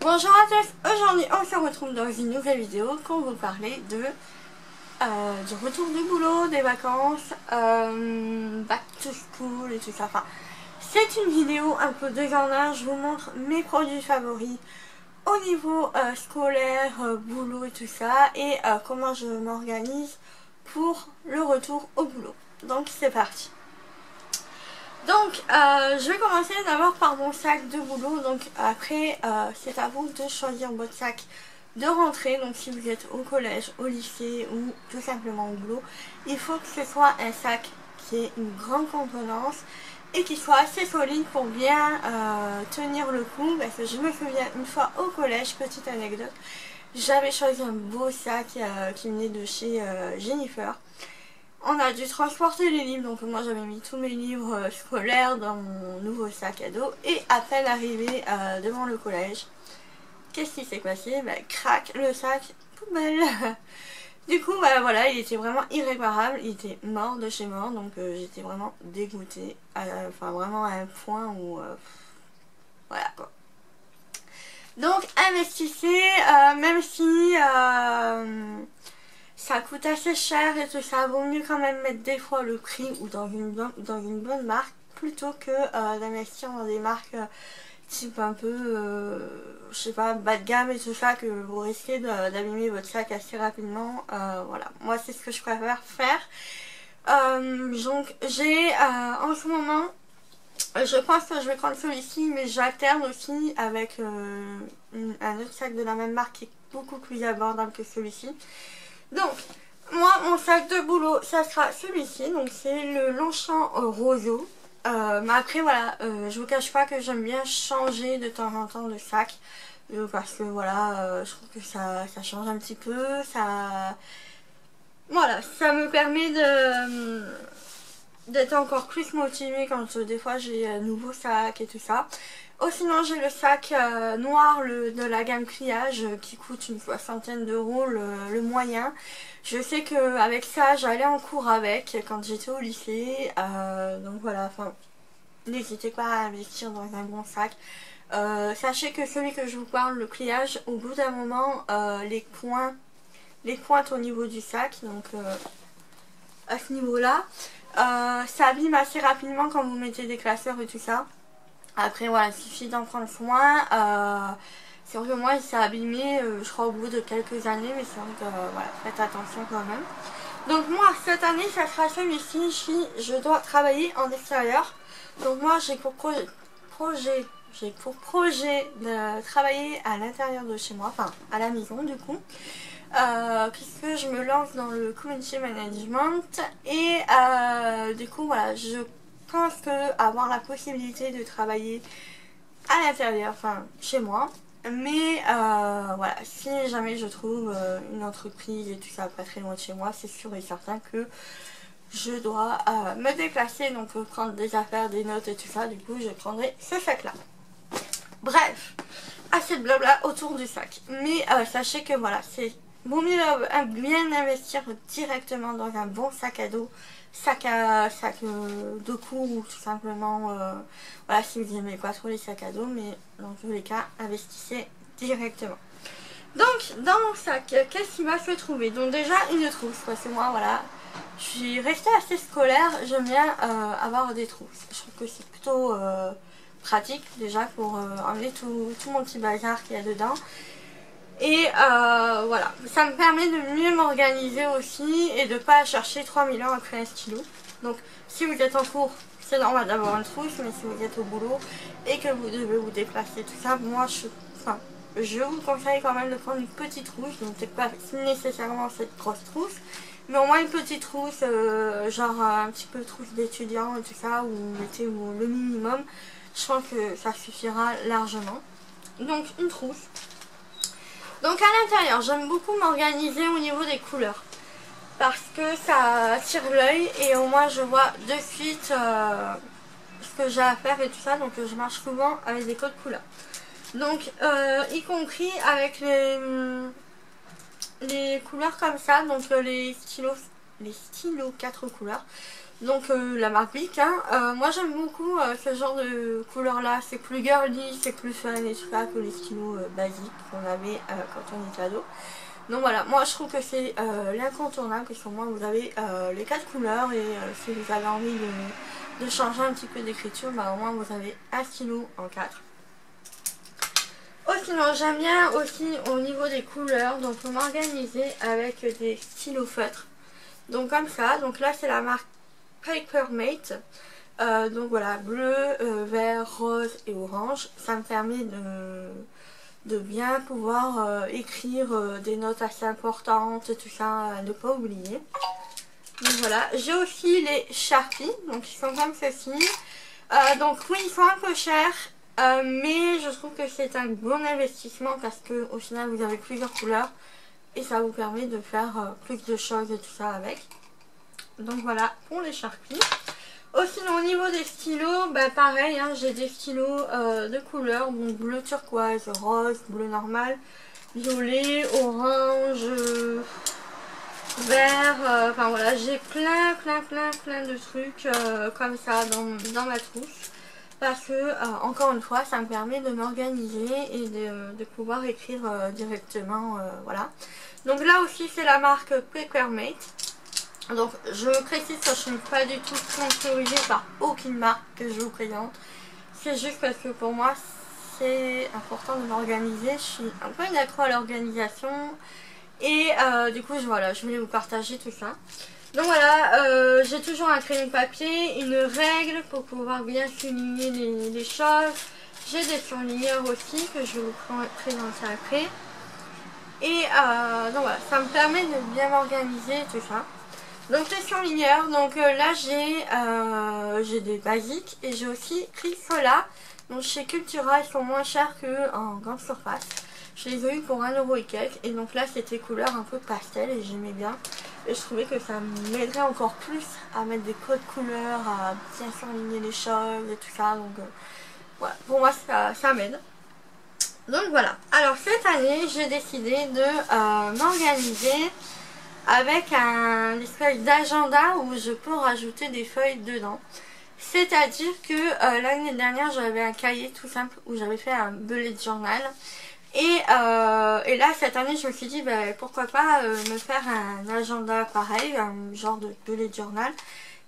Bonjour à tous, aujourd'hui on se retrouve dans une nouvelle vidéo pour vous parler du retour du boulot, des vacances, back to school et tout ça. Enfin, c'est une vidéo un peu de jardin, je vous montre mes produits favoris au niveau scolaire, boulot et tout ça, et comment je m'organise pour le retour au boulot. Donc c'est parti. Donc je vais commencer d'abord par mon sac de boulot. Donc après c'est à vous de choisir votre sac de rentrée. Donc si vous êtes au collège, au lycée ou tout simplement au boulot, il faut que ce soit un sac qui ait une grande contenance et qui soit assez solide pour bien tenir le coup. Parce que je me souviens une fois au collège, petite anecdote, j'avais choisi un beau sac qui venait de chez Jennifer. On a dû transporter les livres, donc moi j'avais mis tous mes livres scolaires dans mon nouveau sac à dos. Et à peine arrivé devant le collège, qu'est-ce qui s'est passé? Bah, crac, le sac, poubelle. Du coup, bah voilà, il était vraiment irréparable, il était mort de chez mort, donc j'étais vraiment dégoûtée. Enfin, vraiment à un point où... voilà quoi. Donc investissez, même si... ça coûte assez cher et tout ça, vaut mieux quand même mettre des fois le prix ou dans une bonne marque plutôt que d'investir dans des marques type un peu, je sais pas, bas de gamme et tout ça, que vous risquez d'abîmer votre sac assez rapidement. Voilà, moi c'est ce que je préfère faire. Donc j'ai en ce moment, je pense que je vais prendre celui-ci, mais j'alterne aussi avec un autre sac de la même marque qui est beaucoup plus abordable que celui-ci. Donc, moi, mon sac de boulot, ça sera celui-ci. Donc, c'est le Longchamp Roseau. Mais après, voilà, je vous cache pas que j'aime bien changer de temps en temps de sac. Parce que, voilà, je trouve que ça change un petit peu. Voilà, ça me permet d'être encore plus motivée quand des fois j'ai un nouveau sac et tout ça. Sinon j'ai le sac noir de la gamme Pliage qui coûte une 60aine d'euros le moyen. Je sais qu'avec ça j'allais en cours avec quand j'étais au lycée. Donc voilà, enfin n'hésitez pas à investir dans un bon sac. Sachez que celui que je vous parle, le pliage, au bout d'un moment les pointes au niveau du sac, donc à ce niveau là, ça abîme assez rapidement quand vous mettez des classeurs et tout ça. Après voilà, il suffit d'en prendre soin. C'est vrai que moi il s'est abîmé je crois au bout de quelques années, mais c'est vrai que voilà, faites attention quand même. Donc moi cette année ça sera celui-ci, je dois travailler en extérieur. Donc moi j'ai pour projet de travailler à l'intérieur de chez moi, enfin à la maison du coup. Puisque je me lance dans le community management et du coup voilà, je pense que avoir la possibilité de travailler à l'intérieur, enfin chez moi, mais voilà, si jamais je trouve une entreprise et tout ça pas très loin de chez moi, c'est sûr et certain que je dois me déplacer, donc prendre des affaires, des notes et tout ça. Du coup je prendrai ce sac là. Bref, assez de blabla autour du sac, mais sachez que voilà, c'est vaut mieux bien investir directement dans un bon sac à dos, sac de cours, ou tout simplement, voilà, si vous n'aimez pas trop les sacs à dos, mais dans tous les cas, investissez directement. Donc, dans mon sac, qu'est-ce qui va se trouver? Donc déjà, une trousse, parce que moi, voilà, je suis restée assez scolaire, j'aime bien avoir des trousses. Je trouve que c'est plutôt pratique, déjà, pour emmener tout mon petit bazar qu'il y a dedans. Et voilà, ça me permet de mieux m'organiser aussi et de pas chercher 3000 ans après un stylo. Donc si vous êtes en cours, c'est normal d'avoir une trousse, mais si vous êtes au boulot et que vous devez vous déplacer, tout ça, moi je vous conseille quand même de prendre une petite trousse. Donc peut-être pas nécessairement cette grosse trousse, mais au moins une petite trousse, genre un petit peu trousse d'étudiant et tout ça, où vous mettez le minimum. Je pense que ça suffira largement. Donc une trousse. Donc à l'intérieur, j'aime beaucoup m'organiser au niveau des couleurs parce que ça attire l'œil et au moins je vois de suite ce que j'ai à faire et tout ça. Donc je marche souvent avec des codes couleurs. Donc y compris avec les couleurs comme ça, donc les stylos 4 couleurs. Donc la marque Bic, hein. Moi j'aime beaucoup ce genre de couleur là, c'est plus girly, c'est plus fun et tout ça que les stylos basiques qu'on avait quand on était ado. Donc voilà, moi je trouve que c'est l'incontournable, parce qu'au moins vous avez les 4 couleurs et si vous avez envie de changer un petit peu d'écriture, bah au moins vous avez un stylo en 4. Oh, sinon j'aime bien aussi au niveau des couleurs, donc on m'organiser avec des stylos feutres. Donc comme ça, donc là c'est la marque Papermate. Donc voilà, bleu, vert, rose et orange. Ça me permet de bien pouvoir écrire des notes assez importantes et tout ça, à ne pas oublier. Donc voilà, j'ai aussi les Sharpie, donc ils sont comme ceci. Donc oui, ils sont un peu chers, mais je trouve que c'est un bon investissement parce que au final vous avez plusieurs couleurs et ça vous permet de faire plus de choses et tout ça avec. Donc voilà pour les Sharpie. Aussi au niveau des stylos, bah pareil, hein, j'ai des stylos de couleurs, donc bleu turquoise, rose, bleu normal, violet, orange, vert, enfin voilà, j'ai plein de trucs comme ça dans ma trousse. Parce que, encore une fois, ça me permet de m'organiser et de pouvoir écrire directement, voilà. Donc là aussi, c'est la marque Papermate. Donc je précise que je ne suis pas du tout sponsorisée par aucune marque que je vous présente. C'est juste parce que pour moi c'est important de m'organiser. Je suis un peu une accro à l'organisation. Et du coup voilà, je voulais vous partager tout ça. Donc voilà, j'ai toujours un crayon de papier, une règle pour pouvoir bien souligner les choses. J'ai des surligneurs aussi que je vais vous présenter après. Et donc voilà, ça me permet de bien m'organiser tout ça. Donc les surligneurs, donc là j'ai des basiques et j'ai aussi Criscola. Donc chez Cultura, ils sont moins chers qu'en grande surface. Je les ai eu pour 1€ et quelques. Et donc là c'était couleur un peu pastel et j'aimais bien. Et je trouvais que ça m'aiderait encore plus à mettre des codes couleurs, à bien surligner les choses et tout ça. Donc voilà, pour moi ça m'aide. Donc voilà, alors cette année j'ai décidé de m'organiser avec un espèce d'agenda où je peux rajouter des feuilles dedans. C'est-à-dire que l'année dernière j'avais un cahier tout simple où j'avais fait un bullet journal. Et là cette année je me suis dit bah, pourquoi pas me faire un agenda pareil, un genre de bullet journal.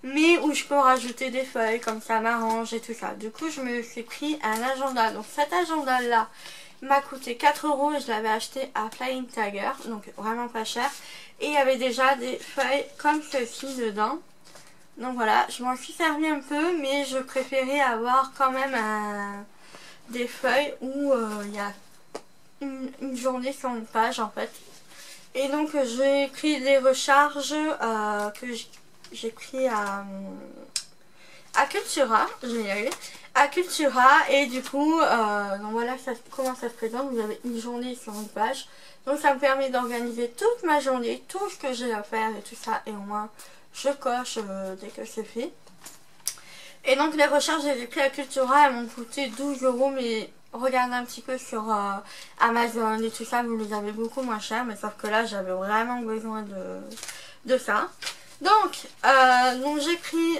Mais où je peux rajouter des feuilles comme ça m'arrange et tout ça. Du coup je me suis pris un agenda. Donc cet agenda là m'a coûté 4€, je l'avais acheté à Flying Tiger, donc vraiment pas cher. Et il y avait déjà des feuilles comme ceci dedans. Donc voilà, je m'en suis servi un peu, mais je préférais avoir quand même des feuilles où il y a une journée sur une page en fait. Et donc j'ai pris des recharges que j'ai pris à Cultura, je vais y arriver, à Cultura, et du coup, donc voilà comment ça se présente. Vous avez une journée sur une page, donc ça me permet d'organiser toute ma journée, tout ce que j'ai à faire et tout ça, et au moins je coche dès que c'est fait. Et donc les recherches que j'ai pris à Cultura, elles m'ont coûté 12€, mais regardez un petit peu sur Amazon et tout ça, vous les avez beaucoup moins cher, mais sauf que là j'avais vraiment besoin de ça. Donc j'ai pris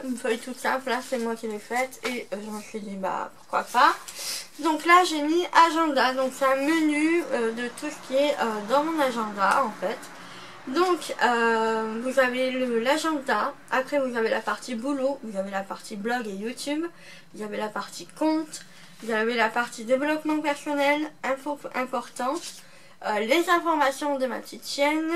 une feuille toute simple, là c'est moi qui l'ai faite et je me suis dit bah pourquoi pas. Donc là j'ai mis agenda, donc c'est un menu de tout ce qui est dans mon agenda en fait. Donc vous avez l'agenda, après vous avez la partie boulot, vous avez la partie blog et YouTube, vous avez la partie compte, vous avez la partie développement personnel, infos importantes, les informations de ma petite chaîne,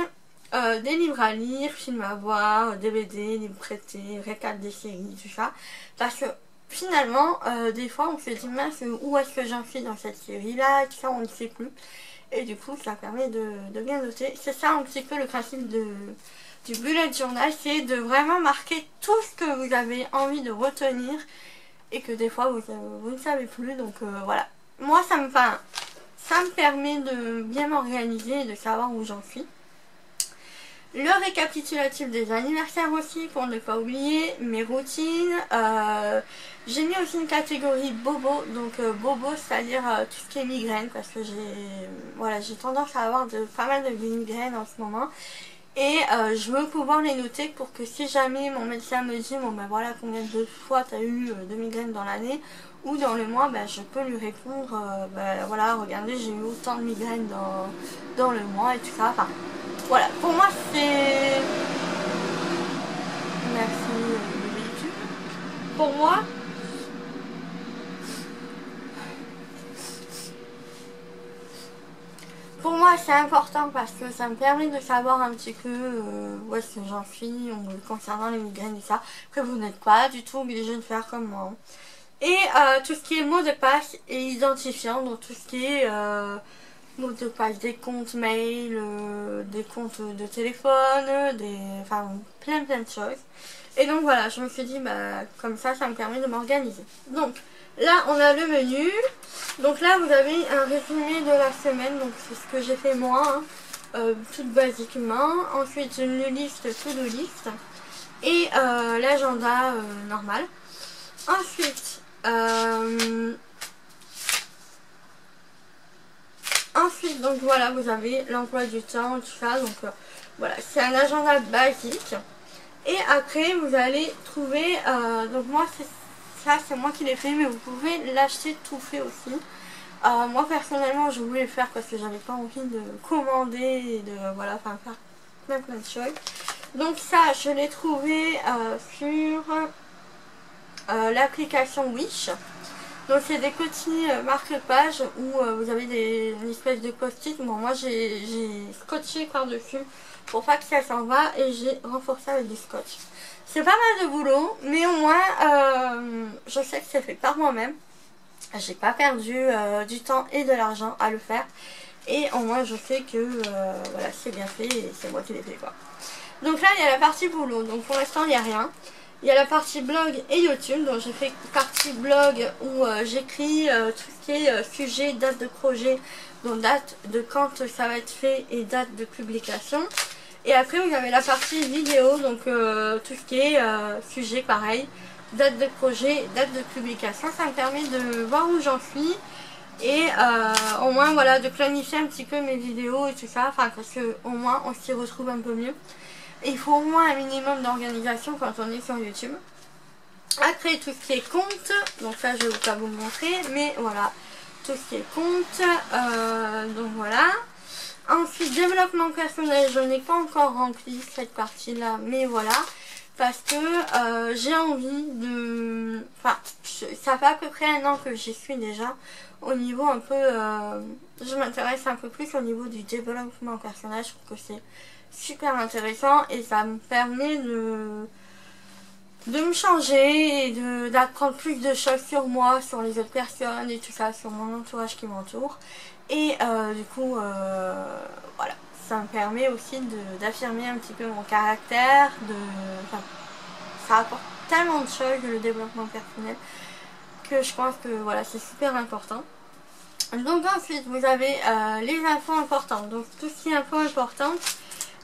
des livres à lire, films à voir, DVD, livres prêtés, récap des séries, tout ça. Parce que finalement, des fois on se dit mince, où est-ce que j'en suis dans cette série-là, tout ça on ne sait plus. Et du coup ça permet de bien noter. C'est ça un petit peu le principe du bullet journal, c'est de vraiment marquer tout ce que vous avez envie de retenir et que des fois vous ne savez plus. Donc voilà, moi ça me permet de bien m'organiser et de savoir où j'en suis. Le récapitulatif des anniversaires aussi pour ne pas oublier mes routines. J'ai mis aussi une catégorie bobo, donc bobo c'est-à-dire tout ce qui est migraine parce que j'ai tendance à avoir pas mal de migraines en ce moment. Et je veux pouvoir les noter pour que si jamais mon médecin me dit bon ben voilà combien de fois tu as eu de migraines dans l'année ou dans le mois, ben, je peux lui répondre ben voilà regardez j'ai eu autant de migraines dans le mois et tout ça. Enfin voilà, pour moi c'est... Merci le véhicule. Pour moi c'est important parce que ça me permet de savoir un petit peu où est-ce que j'en suis concernant les migraines et ça. Après vous n'êtes pas du tout obligé de faire comme moi. Et tout ce qui est mot de passe et identifiant, donc tout ce qui est mot de passe des comptes mail, des comptes de téléphone, enfin plein de choses. Et donc voilà, je me suis dit bah comme ça me permet de m'organiser. Donc là on a le menu. Donc là vous avez un résumé de la semaine, donc c'est ce que j'ai fait moi, hein, tout basiquement. Ensuite une liste, to-do list et l'agenda normal. Ensuite, donc voilà, vous avez l'emploi du temps, tout ça. Donc voilà, c'est un agenda basique. Et après, vous allez trouver, donc moi, c'est moi qui l'ai fait, mais vous pouvez l'acheter tout fait aussi. Moi, personnellement, je voulais le faire parce que j'avais pas envie de commander et de, voilà, enfin, faire plein de choses. Donc ça, je l'ai trouvé sur... l'application Wish. Donc c'est des petits marque-pages où vous avez une espèce de post-it. Bon moi j'ai scotché par dessus pour pas que ça s'en va et j'ai renforcé avec du scotch. C'est pas mal de boulot mais au moins je sais que c'est fait par moi-même. J'ai pas perdu du temps et de l'argent à le faire et au moins je sais que voilà c'est bien fait et c'est moi qui l'ai fait quoi. Donc là il y a la partie boulot, donc pour l'instant il n'y a rien. Il y a la partie blog et YouTube, donc j'ai fait partie blog où j'écris tout ce qui est sujet, date de projet, donc date de quand ça va être fait et date de publication. Et après vous avez la partie vidéo, donc tout ce qui est sujet pareil, date de projet, date de publication. Ça me permet de voir où j'en suis et au moins voilà de planifier un petit peu mes vidéos et tout ça, enfin parce que au moins on s'y retrouve un peu mieux. Il faut au moins un minimum d'organisation quand on est sur YouTube. Après tout ce qui est compte, donc ça je ne vais pas vous le montrer, mais voilà, tout ce qui est compte, donc voilà. Ensuite développement personnel, je n'ai pas encore rempli cette partie là, mais voilà, parce que j'ai envie de... Enfin, ça fait à peu près 1 an que j'y suis déjà, au niveau un peu... je m'intéresse un peu plus au niveau du développement personnel, je trouve que c'est super intéressant et ça me permet de me changer et d'apprendre plus de choses sur moi, sur les autres personnes et tout ça, sur mon entourage qui m'entoure. Et du coup, voilà, ça me permet aussi d'affirmer un petit peu mon caractère, enfin, ça apporte tellement de choses, le développement personnel, que je pense que voilà, c'est super important. Donc ensuite, vous avez les infos importantes. Donc tout ce qui est infos importantes,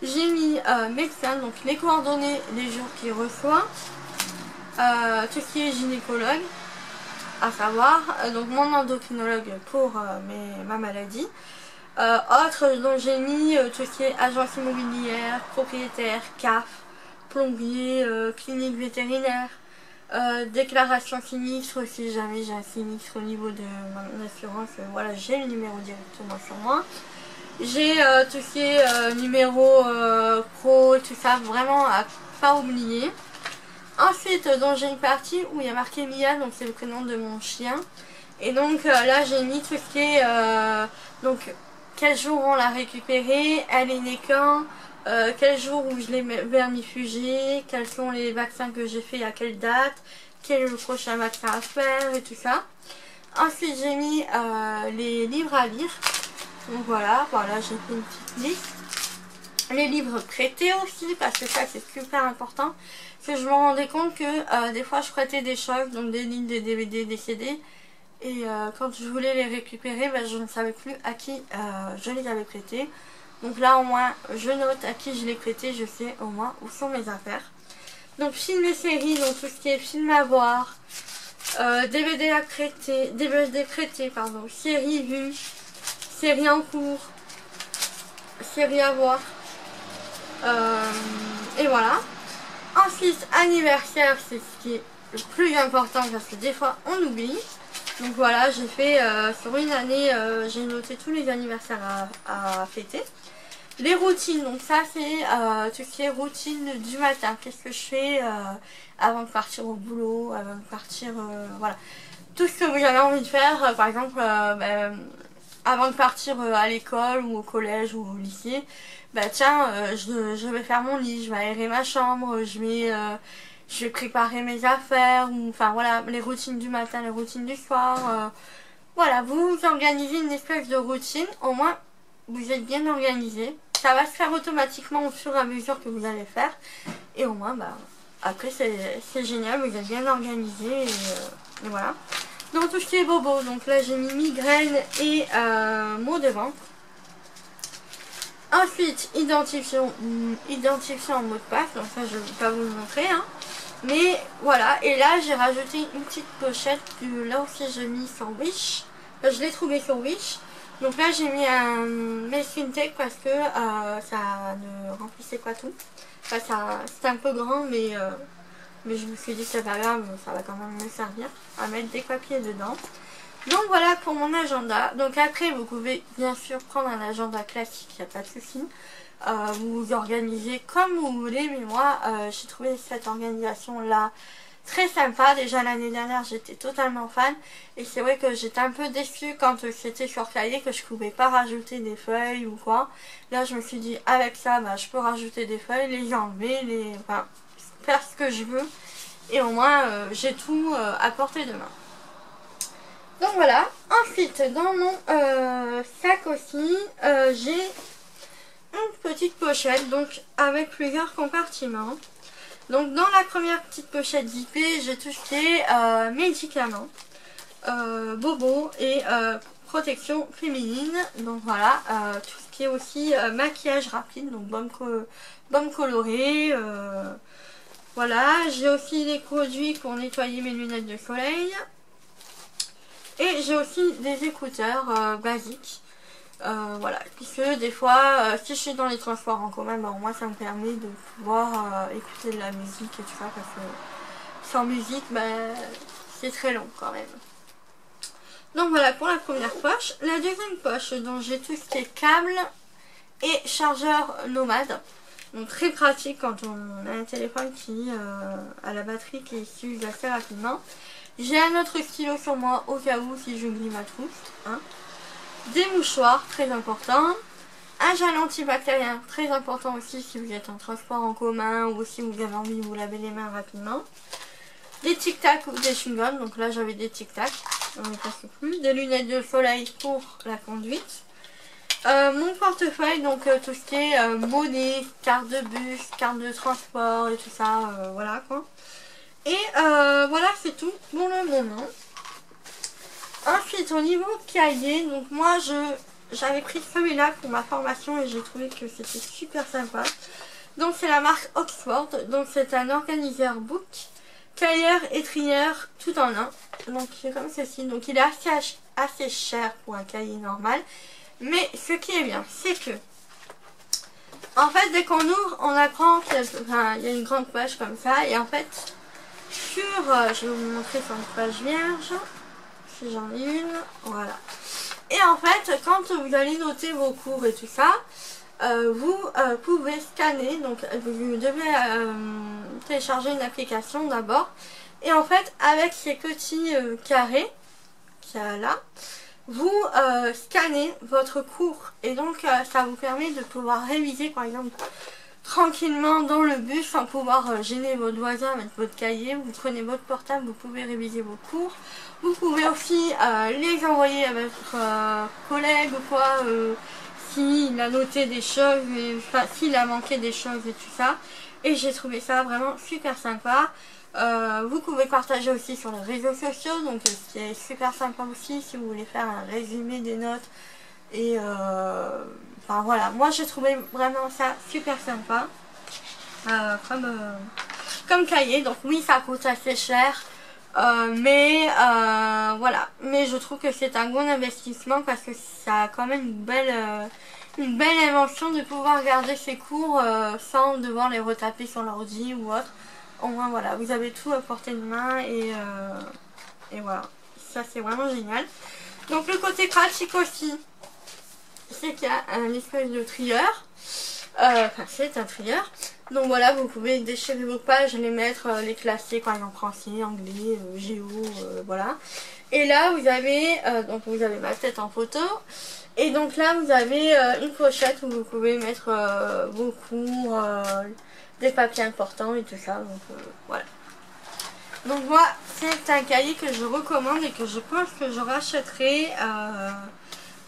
j'ai mis médecin, donc les coordonnées des jours qu'il reçoit, tout ce qui est gynécologue, à savoir, donc mon endocrinologue pour ma maladie. Autre, donc j'ai mis tout ce qui est agence immobilière, propriétaire, CAF, plombier, clinique vétérinaire, déclaration sinistre, si jamais j'ai un sinistre au niveau de mon assurance, voilà, j'ai le numéro directement sur moi. J'ai tout ce qui est numéro pro, tout ça, vraiment à pas oublier. Ensuite, donc j'ai une partie où il y a marqué Mia, donc c'est le prénom de mon chien. Et donc là j'ai mis tout ce qui est, donc quel jour on l'a récupérée, elle est née quand, quel jour où je l'ai vermifugée, quels sont les vaccins que j'ai fait à quelle date, quel est le prochain vaccin à faire et tout ça. Ensuite j'ai mis les livres à lire. Donc voilà, j'ai fait une petite liste. Les livres prêtés aussi, parce que ça c'est super important. Parce que je me rendais compte que des fois je prêtais des choses, donc des livres, des DVD, des CD. Et quand je voulais les récupérer, je ne savais plus à qui je les avais prêtés. Donc là au moins je note à qui je les prêtais, je sais au moins où sont mes affaires. Donc films et séries, donc tout ce qui est film à voir, DVD à prêter, DVD prêté, pardon, séries vues, séries en cours, séries à voir. Et voilà. Ensuite, anniversaire, c'est ce qui est le plus important parce que des fois on oublie. Donc voilà, j'ai fait sur une année, j'ai noté tous les anniversaires à fêter. Les routines, donc ça c'est tout ce qui est routine du matin. Qu'est-ce que je fais avant de partir au boulot, avant de partir, voilà. Tout ce que vous avez envie de faire, par exemple, avant de partir à l'école ou au collège ou au lycée, bah tiens, je vais faire mon lit, je vais aérer ma chambre, je vais préparer mes affaires, ou enfin voilà, les routines du matin, les routines du soir. Voilà, vous organisez une espèce de routine, au moins vous êtes bien organisé. Ça va se faire automatiquement au fur et à mesure que vous allez faire. Et au moins, bah, après c'est génial, vous êtes bien organisé et voilà. Donc tout ce qui est bobo, donc là j'ai mis migraine et maux de ventre. Ensuite, identifiant en mot de passe, donc ça je ne vais pas vous le montrer, hein. Mais voilà, et là j'ai rajouté une petite pochette que là aussi j'ai mis sur Wish. Enfin, je l'ai trouvé sur Wish. Donc là j'ai mis un masking tape parce que ça ne remplissait pas tout. Enfin, c'était un peu grand mais je me suis dit que c'est pas grave, ça va quand même me servir à mettre des papiers dedans. Donc voilà pour mon agenda. Donc après vous pouvez bien sûr prendre un agenda classique, il n'y a pas de souci. Vous vous organisez comme vous voulez, mais moi j'ai trouvé cette organisation là très sympa. Déjà l'année dernière j'étais totalement fan et c'est vrai que j'étais un peu déçue quand c'était sur cahier que je pouvais pas rajouter des feuilles ou quoi. Là je me suis dit avec ça bah, je peux rajouter des feuilles, les enlever, enfin, faire ce que je veux et au moins j'ai tout à portée de main. Donc voilà. Ensuite dans mon sac aussi j'ai une petite pochette donc avec plusieurs compartiments. Donc dans la première petite pochette zippée, j'ai tout ce qui est médicaments, bobos et protection féminine. Donc voilà, tout ce qui est aussi maquillage rapide, donc baume colorée. Voilà, j'ai aussi les produits pour nettoyer mes lunettes de soleil. Et j'ai aussi des écouteurs basiques. Voilà, puisque des fois, si je suis dans les transports en commun, bah, au moins ça me permet de pouvoir écouter de la musique et tout ça, parce que sans musique, bah, c'est très long quand même. Donc voilà pour la première poche. La deuxième poche, donc j'ai tout ce qui est câble et chargeur nomade. Donc très pratique quand on a un téléphone qui a la batterie qui s'use assez rapidement. J'ai un autre stylo sur moi au cas où si j'oublie ma trousse. Hein. Des mouchoirs, très important. Un gel antibactérien, très important aussi si vous êtes en transport en commun ou si vous avez envie de vous laver les mains rapidement. Des tic-tac ou des chewing-gums, donc là j'avais des tic-tac, on ne passe plus. Des lunettes de soleil pour la conduite. Mon portefeuille, donc tout ce qui est monnaie, carte de bus, carte de transport et tout ça, voilà quoi. Et voilà, c'est tout pour le moment. Ensuite, au niveau cahier, donc moi j'avais pris celui-là pour ma formation et j'ai trouvé que c'était super sympa. Donc c'est la marque Oxford, donc c'est un organiseur book, cahier et trieur tout en un. Donc c'est comme ceci, donc il est assez cher pour un cahier normal. Mais ce qui est bien, c'est que en fait dès qu'on ouvre, on apprend qu'il y a une grande page comme ça. Et en fait, je vais vous montrer sur une page vierge. Si j'en ai une, voilà. Et en fait, quand vous allez noter vos cours et tout ça, vous pouvez scanner, donc vous devez télécharger une application d'abord. Et en fait, avec ces petits carrés qu'il y a là, vous scannez votre cours. Et donc, ça vous permet de pouvoir réviser, par exemple, tranquillement dans le bus sans pouvoir gêner votre voisin avec votre cahier. Vous prenez votre portable, vous pouvez réviser vos cours. Vous pouvez aussi les envoyer à votre collègue ou quoi, s'il a noté des choses, enfin s'il a manqué des choses et tout ça. Et j'ai trouvé ça vraiment super sympa. Vous pouvez partager aussi sur les réseaux sociaux, donc c'est super sympa aussi si vous voulez faire un résumé des notes. Et enfin voilà, moi j'ai trouvé vraiment ça super sympa comme cahier. Donc oui, ça coûte assez cher. Mais voilà, mais je trouve que c'est un bon investissement parce que ça a quand même une belle invention de pouvoir garder ses cours sans devoir les retaper sur l'ordi ou autre. Au moins voilà, vous avez tout à portée de main et voilà, ça c'est vraiment génial. Donc le côté pratique aussi, c'est qu'il y a un espèce de trieur. Enfin c'est un trieur. Donc voilà, vous pouvez déchirer vos pages, les mettre, les classer par exemple français, anglais, géo, voilà. Et là vous avez donc vous avez ma tête en photo. Et donc là vous avez une pochette où vous pouvez mettre vos cours, des papiers importants et tout ça. Donc voilà. Donc moi c'est un cahier que je recommande et que je pense que je rachèterai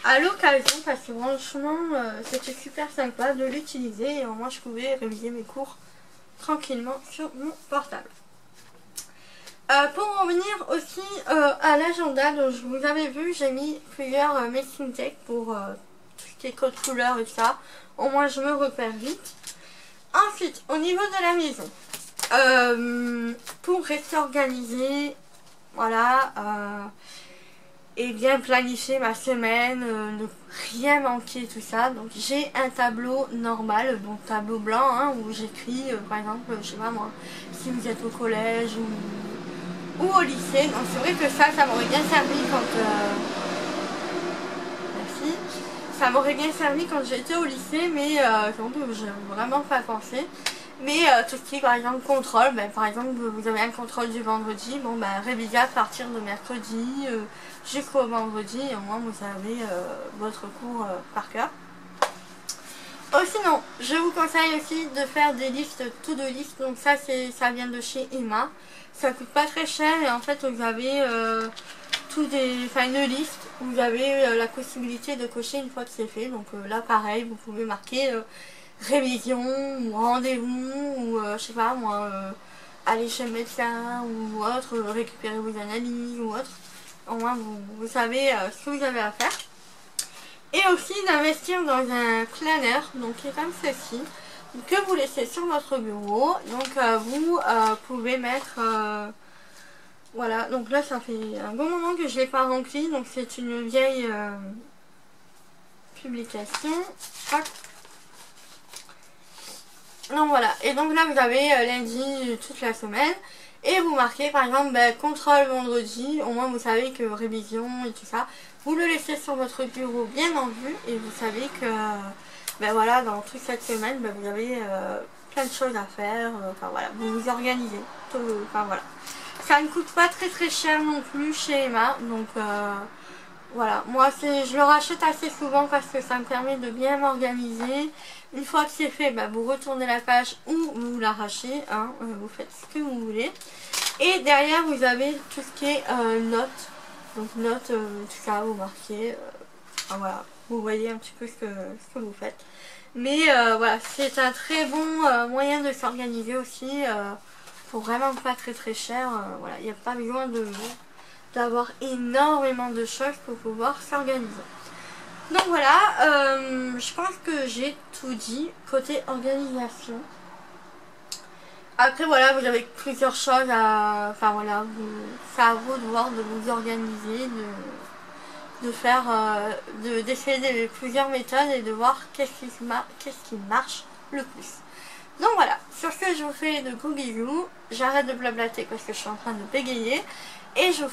à l'occasion parce que franchement c'était super sympa de l'utiliser et au moins je pouvais réviser mes cours tranquillement sur mon portable. Pour en revenir aussi à l'agenda, donc je vous avais vu, j'ai mis plusieurs Messing Tape pour tout ce qui est code couleur et ça. Au moins je me repère vite. Ensuite, au niveau de la maison, pour rester organisé, voilà, et bien planifier ma semaine, ne rien manquer, tout ça. Donc j'ai un tableau normal, donc tableau blanc, hein, où j'écris par exemple, je sais pas moi, si vous êtes au collège ou au lycée. Donc c'est vrai que ça m'aurait bien servi quand merci. Ça m'aurait bien servi quand j'étais au lycée, mais j'ai vraiment pas pensé. Mais tout ce qui est par exemple contrôle, par exemple vous avez un contrôle du vendredi, bon révisez à partir de mercredi jusqu'au vendredi et au moins vous avez votre cours par cœur. Sinon, je vous conseille aussi de faire des listes to-do list, donc ça vient de chez Emma. Ça coûte pas très cher et en fait vous avez une liste où vous avez la possibilité de cocher une fois que c'est fait. Donc là pareil, vous pouvez marquer révision ou rendez-vous ou je sais pas moi, aller chez le médecin ou autre, récupérer vos analyses ou autre. Au moins vous savez ce que vous avez à faire. Et aussi d'investir dans un planner, donc qui est comme ceci, que vous laissez sur votre bureau. Donc vous pouvez mettre voilà, donc là ça fait un bon moment que je l'ai pas rempli, donc c'est une vieille publication. Hop. Donc voilà, et donc là vous avez lundi toute la semaine et vous marquez par exemple contrôle vendredi, au moins vous savez que révision et tout ça, vous le laissez sur votre bureau bien en vue et vous savez que voilà, dans toute cette semaine vous avez plein de choses à faire, enfin voilà, vous vous organisez, enfin voilà. Ça ne coûte pas très cher non plus chez Emma, donc voilà, moi je le rachète assez souvent parce que ça me permet de bien m'organiser. Une fois que c'est fait, vous retournez la page ou vous l'arrachez, hein, vous faites ce que vous voulez. Et derrière vous avez tout ce qui est notes, donc notes, tout ça, vous marquez, enfin, voilà, vous voyez un petit peu ce que vous faites. Mais voilà, c'est un très bon moyen de s'organiser aussi, pour vraiment pas très cher, voilà, il n'y a pas besoin d'avoir énormément de choses pour pouvoir s'organiser. Donc voilà, je pense que j'ai tout dit côté organisation. Après voilà, vous avez plusieurs choses à... Enfin voilà, c'est à vous de voir, de vous organiser, d'essayer plusieurs méthodes et de voir qu'est-ce qui marche le plus. Donc voilà, sur ce je vous fais de gros bisous. J'arrête de blablater parce que je suis en train de bégayer. Et je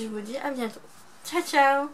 vous dis à bientôt. Ciao ciao.